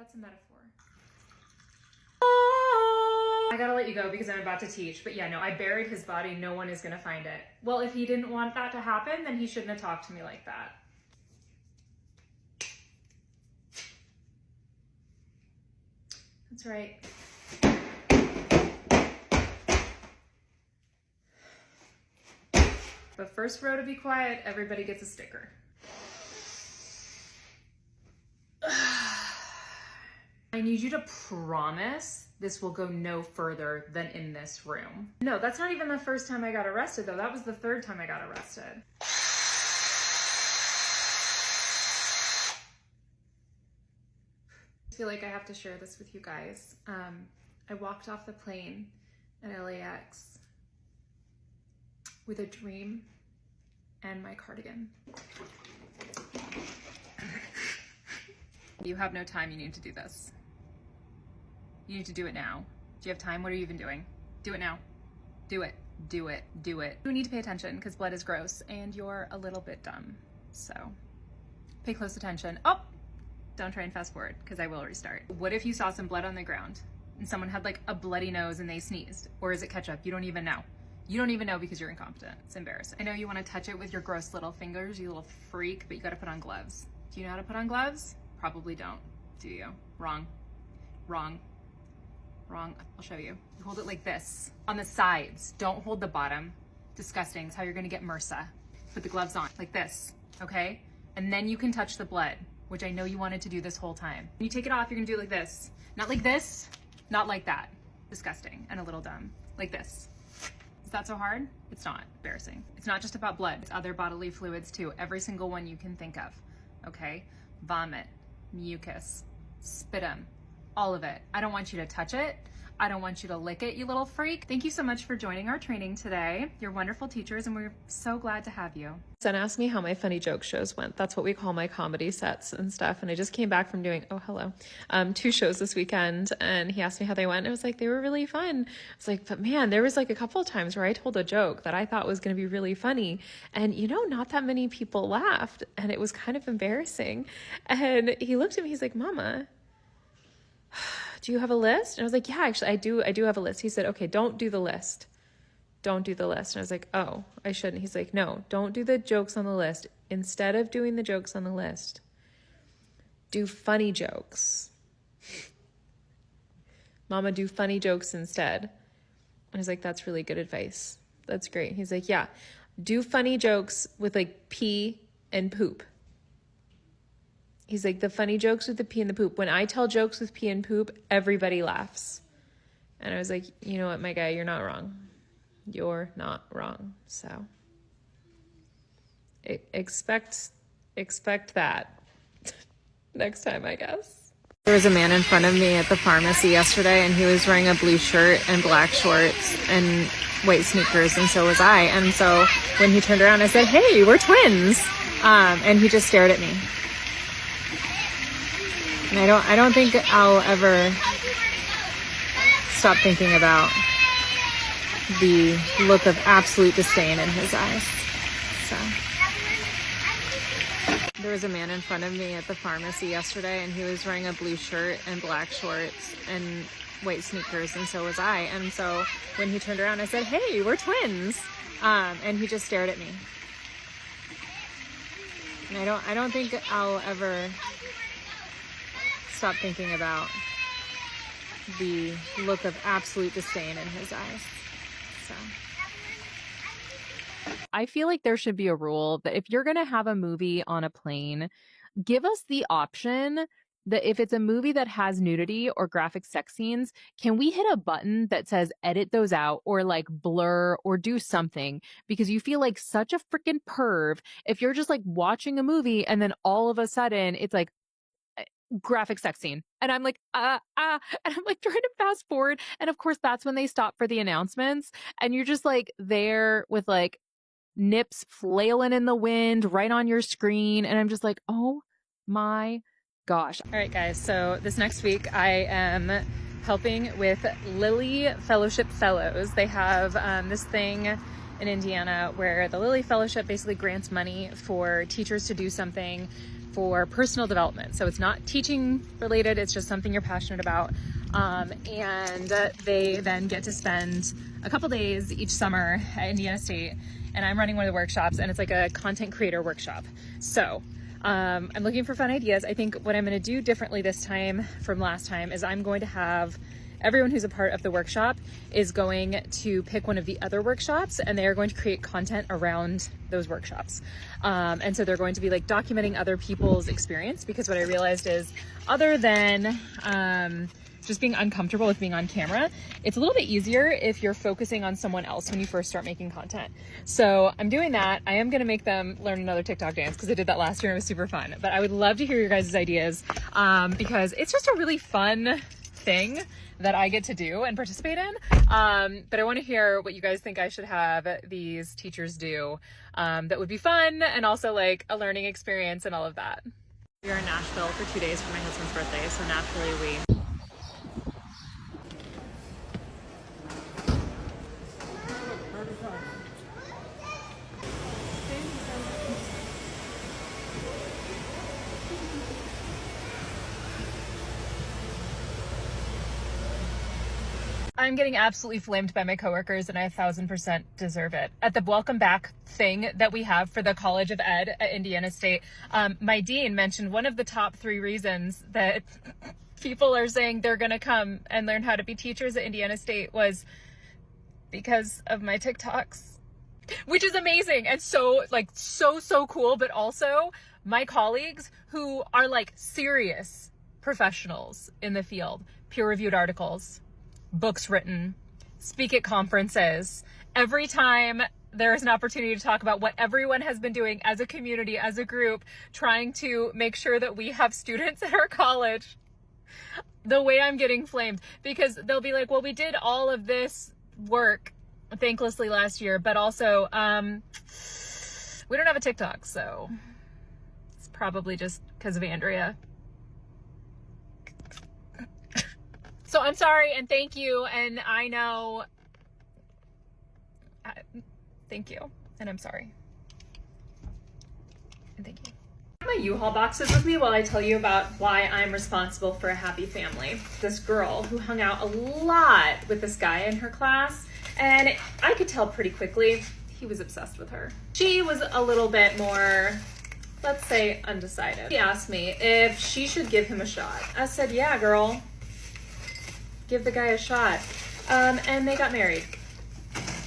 That's a metaphor. I gotta let you go because I'm about to teach, but yeah, no, I buried his body. No one is gonna find it. Well, if he didn't want that to happen, then he shouldn't have talked to me like that. That's right. But first row to be quiet, everybody gets a sticker. I need you to promise this will go no further than in this room. No, that's not even the first time I got arrested though. That was the third time I got arrested. I feel like I have to share this with you guys. I walked off the plane at LAX with a dream and my cardigan. You have no time, you need to do this. You need to do it now. Do you have time? What are you even doing? Do it now. Do it, do it, do it. You need to pay attention because blood is gross and you're a little bit dumb. So pay close attention. Oh, don't try and fast forward because I will restart. What if you saw some blood on the ground and someone had like a bloody nose and they sneezed? Or is it ketchup? You don't even know. You don't even know because you're incompetent. It's embarrassing. I know you want to touch it with your gross little fingers, you little freak, but you got to put on gloves. Do you know how to put on gloves? Probably don't, do you? Wrong, wrong, wrong. I'll show you. You hold it like this on the sides. Don't hold the bottom. Disgusting. It's how you're gonna get MRSA. Put the gloves on like this, okay? And then you can touch the blood, which I know you wanted to do this whole time. When you take it off, you're gonna do it like this. Not like this, not like that. Disgusting and a little dumb. Like this. Is that so hard? It's not. Embarrassing. It's not just about blood. It's other bodily fluids too. Every single one you can think of, okay? Vomit, mucus, sputum, all of it. I don't want you to touch it. I don't want you to lick it, you little freak. Thank you so much for joining our training today. You're wonderful teachers and we're so glad to have you. Son asked me how my funny joke shows went. That's what we call my comedy sets and stuff. And I just came back from doing, 2 shows this weekend. And he asked me how they went. And I was like, they were really fun. I was like, but man, there was like a couple of times where I told a joke that I thought was going to be really funny. And not that many people laughed. And it was kind of embarrassing. And he looked at me, he's like, Mama, do you have a list? And I was like, yeah, actually I do have a list. He said, okay, don't do the list. Don't do the list. And I was like, oh, I shouldn't. He's like, no, don't do the jokes on the list. Instead of doing the jokes on the list, do funny jokes. Mama, do funny jokes instead. And I was like, that's really good advice. That's great. He's like, yeah, do funny jokes with like pee and poop. He's like, the funny jokes with the pee and the poop. When I tell jokes with pee and poop, everybody laughs. And I was like, you know what, my guy, you're not wrong. You're not wrong. So expect that next time, I guess. There was a man in front of me at the pharmacy yesterday and he was wearing a blue shirt and black shorts and white sneakers, and so was I. And so when he turned around, I said, hey, we're twins. And he just stared at me. And I don't think I'll ever stop thinking about the look of absolute disdain in his eyes. So there was a man in front of me at the pharmacy yesterday and he was wearing a blue shirt and black shorts and white sneakers, and so was I. And so when he turned around, I said, hey, we're twins. And he just stared at me. And I don't think I'll ever stop thinking about the look of absolute disdain in his eyes. So I feel like there should be a rule that if you're going to have a movie on a plane, give us the option that if it's a movie that has nudity or graphic sex scenes, can we hit a button that says edit those out or like blur or do something? Because you feel like such a freaking perv if you're just like watching a movie and then all of a sudden it's like graphic sex scene. And I'm like, and I'm like trying to fast forward. And of course, that's when they stop for the announcements. And you're just like there with like nips flailing in the wind right on your screen. And I'm just like, oh my gosh. All right, guys. So this next week I am helping with Lilly Fellowship Fellows. They have this thing in Indiana where the Lilly Fellowship basically grants money for teachers to do something for personal development. So it's not teaching related, it's just something you're passionate about. And they then get to spend a couple days each summer at Indiana State, and I'm running one of the workshops, and it's like a content creator workshop. So I'm looking for fun ideas. I think what I'm going to do differently this time from last time is I'm going to have everyone who's a part of the workshop is going to pick one of the other workshops, and they are going to create content around those workshops. And so they're going to be like documenting other people's experience, because what I realized is, other than just being uncomfortable with being on camera, it's a little bit easier if you're focusing on someone else when you first start making content. So I'm doing that. I am going to make them learn another TikTok dance because I did that last year and it was super fun. But I would love to hear your guys' ideas because it's just a really fun thing that I get to do and participate in. But I want to hear what you guys think I should have these teachers do that would be fun and also like a learning experience and all of that. We are in Nashville for 2 days for my husband's birthday, so naturally we... I'm getting absolutely flamed by my coworkers, and I 1000% deserve it. At the welcome back thing that we have for the College of Ed at Indiana State, my dean mentioned one of the top 3 reasons that people are saying they're going to come and learn how to be teachers at Indiana State was because of my TikToks, which is amazing and so cool. But also my colleagues who are like serious professionals in the field, peer-reviewed articles, books written, speak at conferences. Every time there is an opportunity to talk about what everyone has been doing as a community, as a group, trying to make sure that we have students at our college, the way I'm getting flamed, because they'll be like, well, we did all of this work thanklessly last year, but also we don't have a TikTok, so it's probably just because of Andrea. So I'm sorry and thank you, and I know, thank you, and I'm sorry, and thank you. I have my U-Haul boxes with me while I tell you about why I'm responsible for a happy family. This girl who hung out a lot with this guy in her class, and I could tell pretty quickly he was obsessed with her. She was a little bit more, let's say, undecided. She asked me if she should give him a shot. I said, yeah, girl. Give the guy a shot. And they got married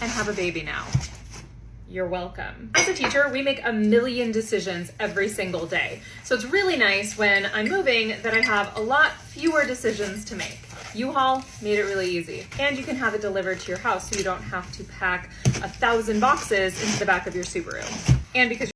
and have a baby now. You're welcome. As a teacher, we make a million decisions every single day. So it's really nice when I'm moving that I have a lot fewer decisions to make. U-Haul made it really easy. And you can have it delivered to your house so you don't have to pack 1,000 boxes into the back of your Subaru. And because